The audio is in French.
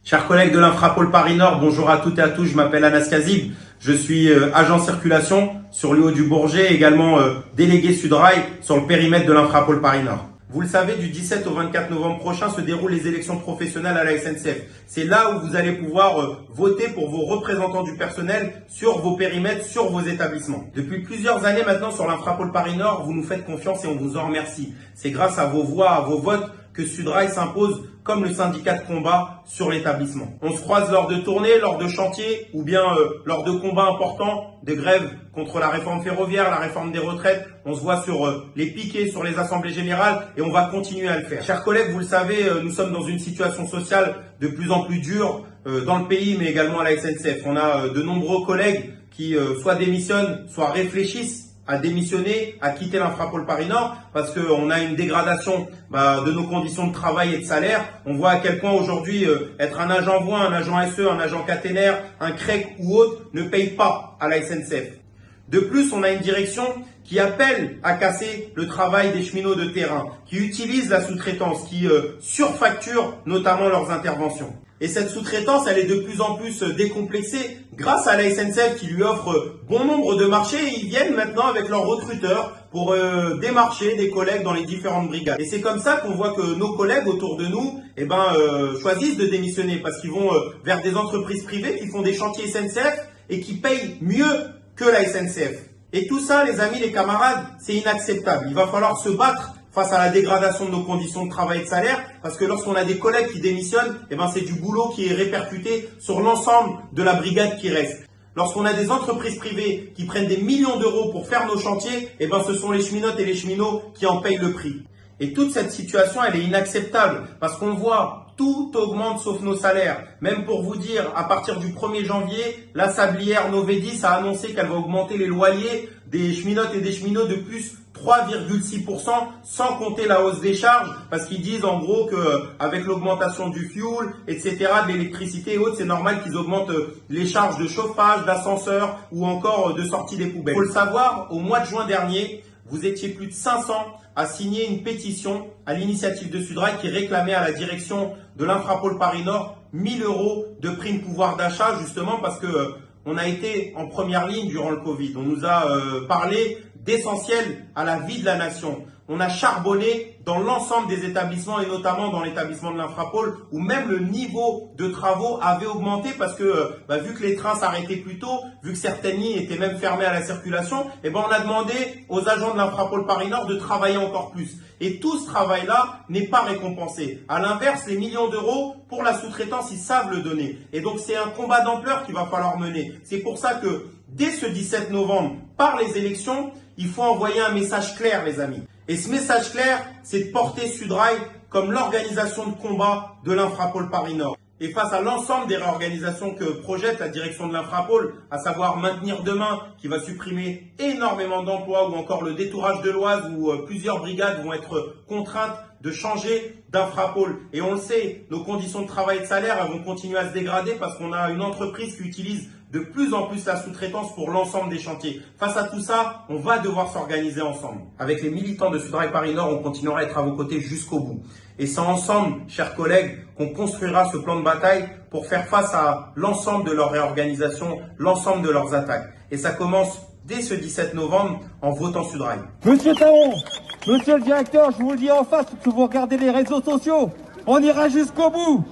Chers collègues de l'Infrapôle Paris Nord, bonjour à toutes et à tous, je m'appelle Anas Kazib, je suis agent circulation sur le Haut-du-Bourget, également délégué Sudrail sur le périmètre de l'Infrapôle Paris Nord. Vous le savez, du 17 au 24 novembre prochain se déroulent les élections professionnelles à la SNCF. C'est là où vous allez pouvoir voter pour vos représentants du personnel sur vos périmètres, sur vos établissements. Depuis plusieurs années maintenant sur l'Infrapôle Paris Nord, vous nous faites confiance et on vous en remercie. C'est grâce à vos voix, à vos votes que Sudrail s'impose comme le syndicat de combat sur l'établissement. On se croise lors de tournées, lors de chantiers ou bien lors de combats importants, de grèves contre la réforme ferroviaire, la réforme des retraites. On se voit sur les piquets, sur les assemblées générales et on va continuer à le faire. Chers collègues, vous le savez, nous sommes dans une situation sociale de plus en plus dure dans le pays mais également à la SNCF. On a de nombreux collègues qui soit démissionnent, soit réfléchissent à démissionner, à quitter l'Infrapôle Paris Nord parce qu'on a une dégradation de nos conditions de travail et de salaire. On voit à quel point aujourd'hui être un agent voix, un agent SE, un agent caténaire, un CREC ou autre ne paye pas à la SNCF. De plus, on a une direction qui appelle à casser le travail des cheminots de terrain, qui utilise la sous-traitance, qui surfacture notamment leurs interventions. Et cette sous-traitance, elle est de plus en plus décomplexée grâce à la SNCF qui lui offre bon nombre de marchés et ils viennent maintenant avec leurs recruteurs pour démarcher des collègues dans les différentes brigades. Et c'est comme ça qu'on voit que nos collègues autour de nous choisissent de démissionner parce qu'ils vont vers des entreprises privées qui font des chantiers SNCF et qui payent mieux que la SNCF. Et tout ça, les amis, les camarades, c'est inacceptable. Il va falloir se battre face à la dégradation de nos conditions de travail et de salaire, parce que lorsqu'on a des collègues qui démissionnent, c'est du boulot qui est répercuté sur l'ensemble de la brigade qui reste. Lorsqu'on a des entreprises privées qui prennent des millions d'euros pour faire nos chantiers, ce sont les cheminotes et les cheminots qui en payent le prix. Et toute cette situation, elle est inacceptable, parce qu'on voit, tout augmente sauf nos salaires. Même pour vous dire, à partir du 1er janvier, la sablière Novedis a annoncé qu'elle va augmenter les loyers des cheminotes et des cheminots de plus 3,6% sans compter la hausse des charges parce qu'ils disent en gros que avec l'augmentation du fuel, etc., de l'électricité et autres, c'est normal qu'ils augmentent les charges de chauffage, d'ascenseur ou encore de sortie des poubelles. Il faut le savoir, au mois de juin dernier, vous étiez plus de 500 à signer une pétition à l'initiative de Sudrail qui réclamait à la direction de l'Infrapôle Paris Nord 1 000 € de prime pouvoir d'achat justement parce que on a été en première ligne durant le Covid. On nous a parlé d'essentiel à la vie de la nation. On a charbonné dans l'ensemble des établissements et notamment dans l'établissement de l'Infrapôle où même le niveau de travaux avait augmenté parce que vu que les trains s'arrêtaient plus tôt, vu que certaines lignes étaient même fermées à la circulation, on a demandé aux agents de l'Infrapôle Paris Nord de travailler encore plus. Et tout ce travail-là n'est pas récompensé. À l'inverse, les millions d'euros pour la sous-traitance, ils savent le donner. Et donc c'est un combat d'ampleur qu'il va falloir mener. C'est pour ça que dès ce 17 novembre, par les élections, il faut envoyer un message clair, les amis. Et ce message clair, c'est de porter Sudrail comme l'organisation de combat de l'Infrapôle Paris Nord. Et face à l'ensemble des réorganisations que projette la direction de l'Infrapôle, à savoir maintenir demain, qui va supprimer énormément d'emplois, ou encore le détourage de l'Oise, où plusieurs brigades vont être contraintes de changer d'Infrapôle. Et on le sait, nos conditions de travail et de salaire elles vont continuer à se dégrader parce qu'on a une entreprise qui utilise de plus en plus la sous-traitance pour l'ensemble des chantiers. Face à tout ça, on va devoir s'organiser ensemble. Avec les militants de Sudrail Paris Nord, on continuera à être à vos côtés jusqu'au bout. Et c'est ensemble, chers collègues, qu'on construira ce plan de bataille pour faire face à l'ensemble de leur réorganisation, l'ensemble de leurs attaques. Et ça commence dès ce 17 novembre en votant Sudrail. Monsieur Taron, monsieur le directeur, je vous le dis en face, que vous regardez les réseaux sociaux, on ira jusqu'au bout.